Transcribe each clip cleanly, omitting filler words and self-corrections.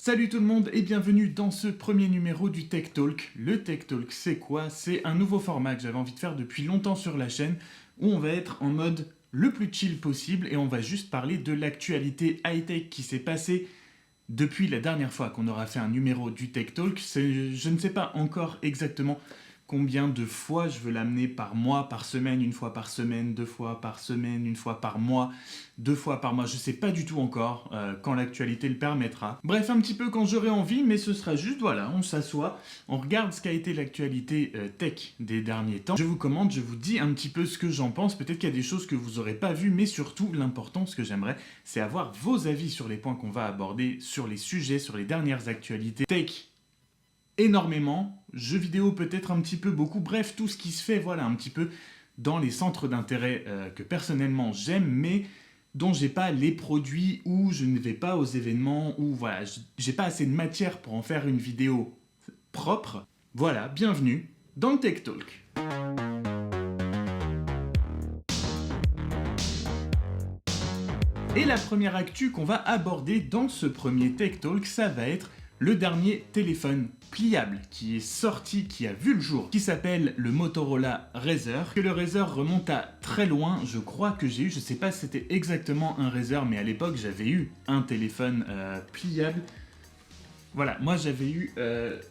Salut tout le monde et bienvenue dans ce premier numéro du Tech Talk. Le Tech Talk, c'est quoi? C'est un nouveau format que j'avais envie de faire depuis longtemps sur la chaîne où on va être en mode le plus chill possible et on va juste parler de l'actualité high-tech qui s'est passée depuis la dernière fois qu'on aura fait un numéro du Tech Talk. Je ne sais pas encore exactement combien de fois je veux l'amener par mois, par semaine, une fois par semaine, deux fois par semaine, une fois par mois, deux fois par mois. Je sais pas du tout encore quand l'actualité le permettra. Bref, un petit peu quand j'aurai envie, mais ce sera juste, voilà, on s'assoit, on regarde ce qu'a été l'actualité tech des derniers temps. Je vous commente, je vous dis un petit peu ce que j'en pense. Peut-être qu'il y a des choses que vous aurez pas vues, mais surtout, l'important, ce que j'aimerais, c'est avoir vos avis sur les points qu'on va aborder, sur les sujets, sur les dernières actualités tech. Énormément, jeux vidéo peut-être un petit peu, beaucoup, bref, tout ce qui se fait, voilà, un petit peu dans les centres d'intérêt que personnellement j'aime, mais dont j'ai pas les produits, ou je ne vais pas aux événements, ou voilà, j'ai pas assez de matière pour en faire une vidéo propre. Voilà, bienvenue dans le Tech Talk. Et la première actu qu'on va aborder dans ce premier Tech Talk, ça va être le dernier téléphone pliable qui est sorti, qui a vu le jour, qui s'appelle le Motorola Razr. Que le Razr remonte à très loin, je crois que j'ai eu, je sais pas si c'était exactement un Razr, mais à l'époque j'avais eu un téléphone pliable. Voilà, moi j'avais eu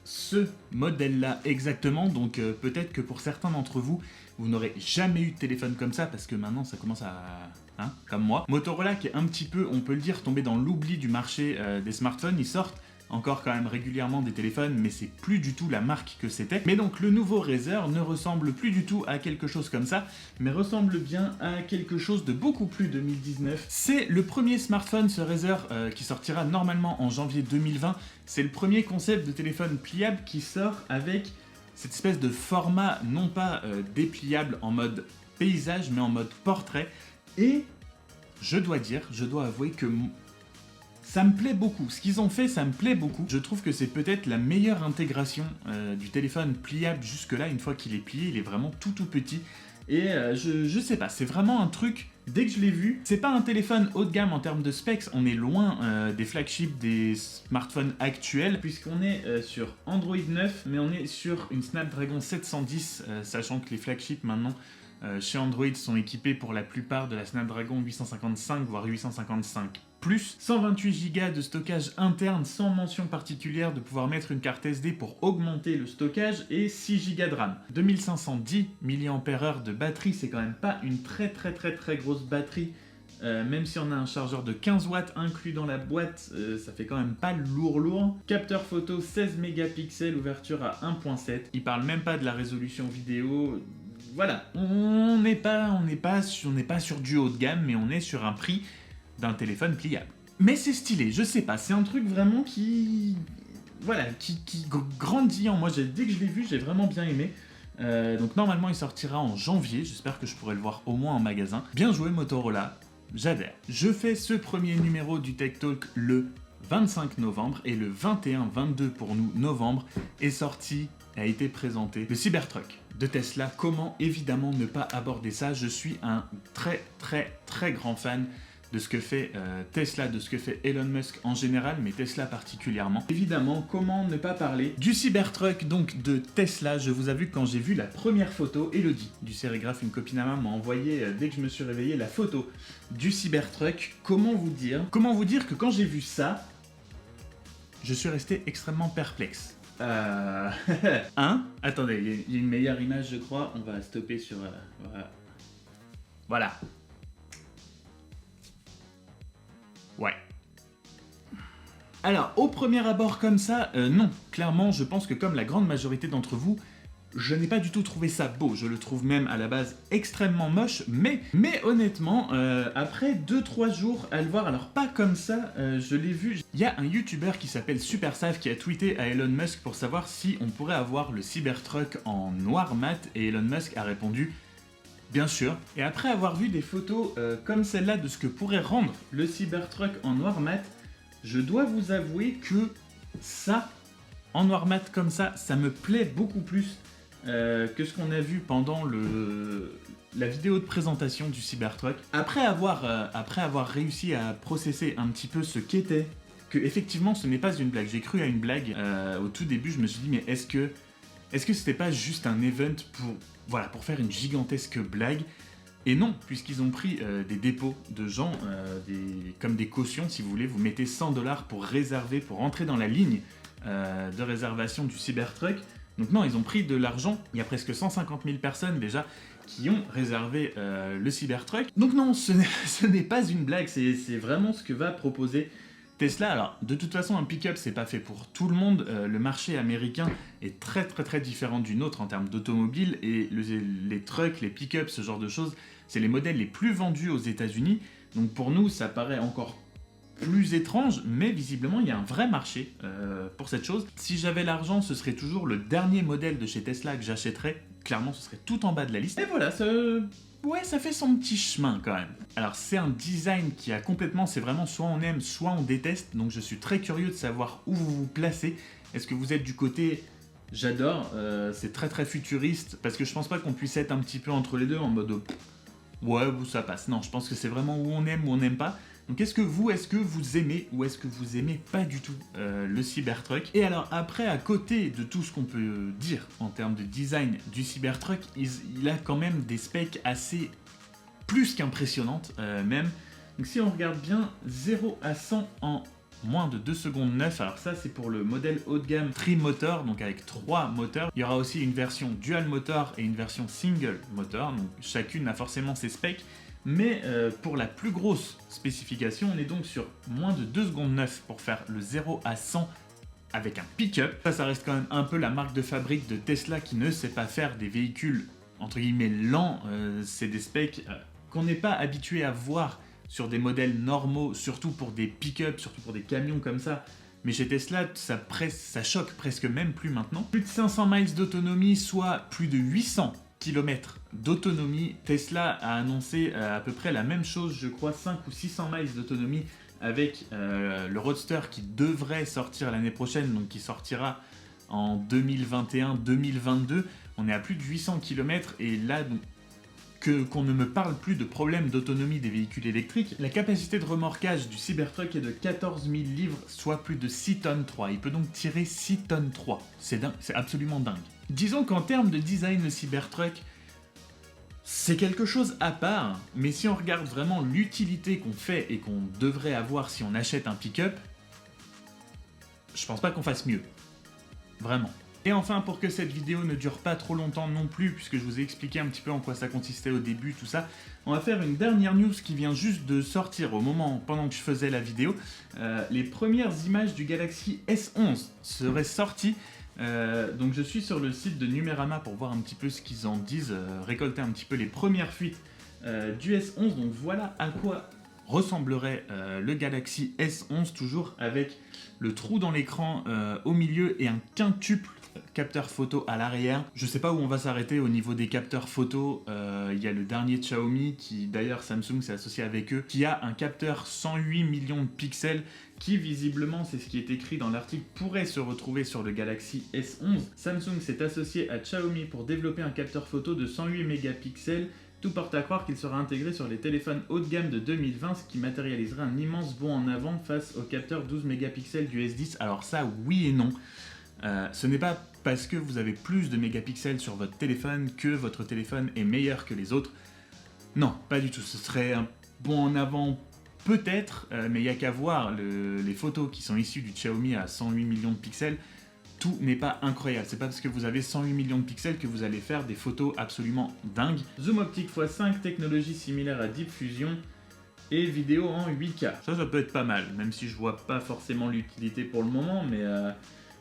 ce modèle-là exactement, donc peut-être que pour certains d'entre vous, vous n'aurez jamais eu de téléphone comme ça, parce que maintenant ça commence à... Hein, comme moi. Motorola qui est un petit peu, on peut le dire, tombé dans l'oubli du marché des smartphones, ils sortent encore quand même régulièrement des téléphones, mais c'est plus du tout la marque que c'était. Mais donc le nouveau Razr ne ressemble plus du tout à quelque chose comme ça, mais ressemble bien à quelque chose de beaucoup plus 2019. C'est le premier smartphone, ce Razr, qui sortira normalement en janvier 2020. C'est le premier concept de téléphone pliable qui sort avec cette espèce de format, non pas dépliable en mode paysage, mais en mode portrait. Et je dois avouer que ça me plaît beaucoup. Ce qu'ils ont fait, ça me plaît beaucoup. Je trouve que c'est peut-être la meilleure intégration du téléphone pliable jusque-là. Une fois qu'il est plié, il est vraiment tout petit. Et je sais pas, c'est vraiment un truc, dès que je l'ai vu, c'est pas un téléphone haut de gamme en termes de specs, on est loin des flagships des smartphones actuels, puisqu'on est sur Android 9, mais on est sur une Snapdragon 710, sachant que les flagships maintenant, chez Android sont équipés pour la plupart de la Snapdragon 855, voire 855+, 128 Go de stockage interne sans mention particulière de pouvoir mettre une carte SD pour augmenter le stockage et 6 Go de RAM. 2510 mAh de batterie, c'est quand même pas une très grosse batterie. Même si on a un chargeur de 15 watts inclus dans la boîte, ça fait quand même pas lourd. Capteur photo 16 mégapixels, ouverture à 1.7. Il parle même pas de la résolution vidéo. Voilà, on n'est pas sur du haut de gamme, mais on est sur un prix d'un téléphone pliable. Mais c'est stylé, je sais pas, c'est un truc vraiment qui... Voilà, qui grandit en moi. Dès que je l'ai vu, j'ai vraiment bien aimé. Donc normalement il sortira en janvier, j'espère que je pourrai le voir au moins en magasin. Bien joué Motorola, j'adhère. Je fais ce premier numéro du Tech Talk le 25 novembre et le 21-22 pour nous novembre a été présenté le Cybertruck de Tesla. Comment évidemment ne pas aborder ça? Je suis un très grand fan de ce que fait Tesla, de ce que fait Elon Musk en général, mais Tesla particulièrement. Évidemment, comment ne pas parler du Cybertruck donc de Tesla? Je vous avoue que quand j'ai vu la première photo, Elodie du sérigraphe, une copine à moi, m'a envoyé dès que je me suis réveillé la photo du Cybertruck. Comment vous dire que quand j'ai vu ça, je suis resté extrêmement perplexe. Hein? Attendez, il y a une meilleure image je crois, on va stopper sur... Voilà. Ouais. Alors, au premier abord comme ça, non. Clairement, je pense que comme la grande majorité d'entre vous, je n'ai pas du tout trouvé ça beau. Je le trouve même à la base extrêmement moche, mais honnêtement, après 2-3 jours à le voir, alors pas comme ça, je l'ai vu. Il y a un YouTuber qui s'appelle Supersav qui a tweeté à Elon Musk pour savoir si on pourrait avoir le Cybertruck en noir mat, et Elon Musk a répondu bien sûr. Et après avoir vu des photos comme celle-là de ce que pourrait rendre le Cybertruck en noir mat, je dois vous avouer que ça, en noir mat comme ça me plaît beaucoup plus que ce qu'on a vu pendant la vidéo de présentation du Cybertruck. Après avoir réussi à processer un petit peu ce qu'était que effectivement ce n'est pas une blague. J'ai cru à une blague au tout début, je me suis dit mais est-ce que c'était pas juste un event pour faire une gigantesque blague? Et non, puisqu'ils ont pris des dépôts de gens, comme des cautions si vous voulez, vous mettez 100$ pour réserver, pour entrer dans la ligne de réservation du Cybertruck. Donc non, ils ont pris de l'argent, il y a presque 150 000 personnes déjà qui ont réservé le Cybertruck. Donc non, ce n'est pas une blague, c'est vraiment ce que va proposer Tesla. Alors, de toute façon, un pick-up, c'est pas fait pour tout le monde. Le marché américain est très différent du nôtre en termes d'automobile, et les trucks, les pick-up, ce genre de choses, c'est les modèles les plus vendus aux États-Unis. Donc pour nous, ça paraît encore plus étrange, mais visiblement, il y a un vrai marché pour cette chose. Si j'avais l'argent, ce serait toujours le dernier modèle de chez Tesla que j'achèterais. Clairement, ce serait tout en bas de la liste. Et voilà, ça fait son petit chemin quand même. Alors c'est un design qui a complètement, c'est vraiment soit on aime, soit on déteste, donc je suis très curieux de savoir où vous vous placez. Est-ce que vous êtes du côté j'adore, c'est très futuriste, parce que je pense pas qu'on puisse être un petit peu entre les deux en mode ouais, ça passe. Non, je pense que c'est vraiment où on aime ou on n'aime pas. Donc est-ce que vous aimez ou est-ce que vous aimez pas du tout le Cybertruck? Et alors après, à côté de tout ce qu'on peut dire en termes de design du Cybertruck, il a quand même des specs assez plus qu'impressionnantes même. Donc si on regarde bien, 0 à 100 en moins de 2 secondes 9, alors ça c'est pour le modèle haut de gamme tri-moteur, donc avec 3 moteurs. Il y aura aussi une version dual motor et une version single motor, donc chacune a forcément ses specs. Mais pour la plus grosse spécification, on est donc sur moins de 2 secondes 9 pour faire le 0 à 100 avec un pick-up. Ça reste quand même un peu la marque de fabrique de Tesla qui ne sait pas faire des véhicules entre guillemets lents. C'est des specs qu'on n'est pas habitué à voir sur des modèles normaux, surtout pour des pick-up, surtout pour des camions comme ça. Mais chez Tesla, ça choque presque même plus maintenant. Plus de 500 miles d'autonomie, soit plus de 800 km d'autonomie. Tesla a annoncé à peu près la même chose, je crois, 5 ou 600 miles d'autonomie avec le Roadster qui devrait sortir l'année prochaine, donc qui sortira en 2021-2022. On est à plus de 800 km et là, qu'on ne me parle plus de problème d'autonomie des véhicules électriques. La capacité de remorquage du Cybertruck est de 14 000 livres, soit plus de 6 tonnes 3. Il peut donc tirer 6 tonnes 3. C'est dingue, c'est absolument dingue. Disons qu'en termes de design, le Cybertruck, c'est quelque chose à part, mais si on regarde vraiment l'utilité qu'on fait et qu'on devrait avoir si on achète un pick-up, je pense pas qu'on fasse mieux. Vraiment. Et enfin, pour que cette vidéo ne dure pas trop longtemps non plus, puisque je vous ai expliqué un petit peu en quoi ça consistait au début, tout ça, on va faire une dernière news qui vient juste de sortir pendant que je faisais la vidéo. Les premières images du Galaxy S11 seraient sorties. Donc je suis sur le site de Numérama pour voir un petit peu ce qu'ils en disent, récolter un petit peu les premières fuites du S11. Donc voilà à quoi ressemblerait le Galaxy S11, toujours avec le trou dans l'écran au milieu et un quintuple capteur photo à l'arrière. Je sais pas où on va s'arrêter au niveau des capteurs photo. Il y a le dernier Xiaomi qui, d'ailleurs Samsung s'est associé avec eux, qui a un capteur 108 millions de pixels qui visiblement, c'est ce qui est écrit dans l'article, pourrait se retrouver sur le Galaxy S11. Samsung s'est associé à Xiaomi pour développer un capteur photo de 108 mégapixels. Tout porte à croire qu'il sera intégré sur les téléphones haut de gamme de 2020, ce qui matérialiserait un immense bond en avant face au capteur 12 mégapixels du S10. Alors ça, oui et non. Ce n'est pas parce que vous avez plus de mégapixels sur votre téléphone que votre téléphone est meilleur que les autres. Non, pas du tout. Ce serait un bond en avant peut-être, mais il n'y a qu'à voir les photos qui sont issues du Xiaomi à 108 millions de pixels. Tout n'est pas incroyable. C'est pas parce que vous avez 108 millions de pixels que vous allez faire des photos absolument dingues. Zoom optique x5, technologie similaire à Deep Fusion et vidéo en 8K. Ça peut être pas mal, même si je vois pas forcément l'utilité pour le moment, mais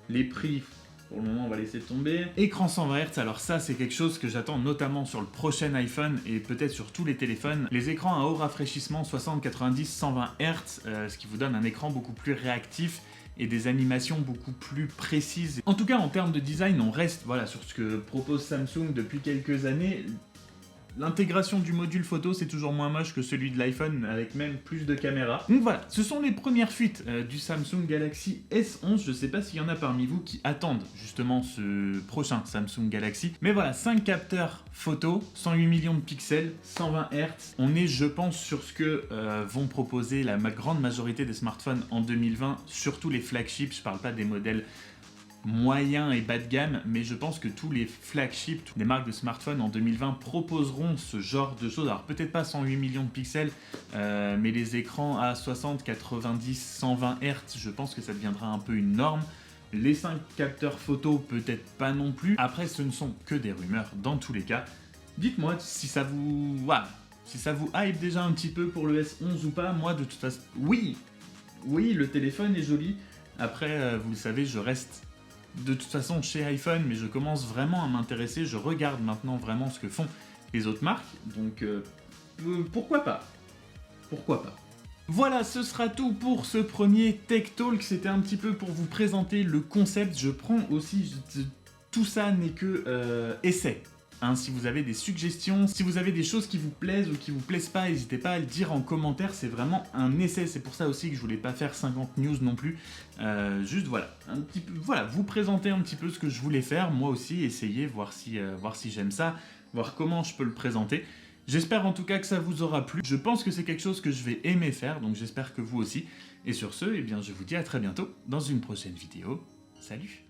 les prix, pour le moment, on va laisser tomber. Écran 120 Hz, alors ça, c'est quelque chose que j'attends notamment sur le prochain iPhone et peut-être sur tous les téléphones. Les écrans à haut rafraîchissement 60, 90, 120 Hz, ce qui vous donne un écran beaucoup plus réactif et des animations beaucoup plus précises. En tout cas, en termes de design, on reste sur ce que propose Samsung depuis quelques années. l'intégration du module photo, c'est toujours moins moche que celui de l'iPhone, avec même plus de caméras. Donc voilà, ce sont les premières fuites du Samsung Galaxy S11. Je sais pas s'il y en a parmi vous qui attendent justement ce prochain Samsung Galaxy. Mais voilà, 5 capteurs photo, 108 millions de pixels, 120 Hz. On est, je pense, sur ce que vont proposer la grande majorité des smartphones en 2020, surtout les flagships. Je parle pas des modèles moyen et bas de gamme, mais je pense que tous les flagships, toutes les marques de smartphones en 2020 proposeront ce genre de choses. Alors peut-être pas 108 millions de pixels, mais les écrans à 60, 90, 120 Hz, je pense que ça deviendra un peu une norme. Les 5 capteurs photo, peut-être pas non plus. Après, ce ne sont que des rumeurs dans tous les cas. Dites-moi si ça vous... Voilà. Si ça vous hype déjà un petit peu pour le S11 ou pas. Moi, de toute façon, oui, le téléphone est joli. Après, vous le savez, je reste de toute façon chez iPhone, mais je commence vraiment à m'intéresser. Je regarde maintenant vraiment ce que font les autres marques. Donc, pourquoi pas? Pourquoi pas? Voilà, ce sera tout pour ce premier Tech Talk. C'était un petit peu pour vous présenter le concept. Je prends aussi... Tout ça n'est que essai. Hein, si vous avez des suggestions, si vous avez des choses qui vous plaisent ou qui vous plaisent pas, n'hésitez pas à le dire en commentaire, c'est vraiment un essai, c'est pour ça aussi que je voulais pas faire 50 news non plus, juste voilà, un petit peu, voilà, vous présenter un petit peu ce que je voulais faire, moi aussi, essayer, voir si j'aime ça, voir comment je peux le présenter. J'espère en tout cas que ça vous aura plu, je pense que c'est quelque chose que je vais aimer faire, donc j'espère que vous aussi, et sur ce, eh bien, je vous dis à très bientôt dans une prochaine vidéo, salut!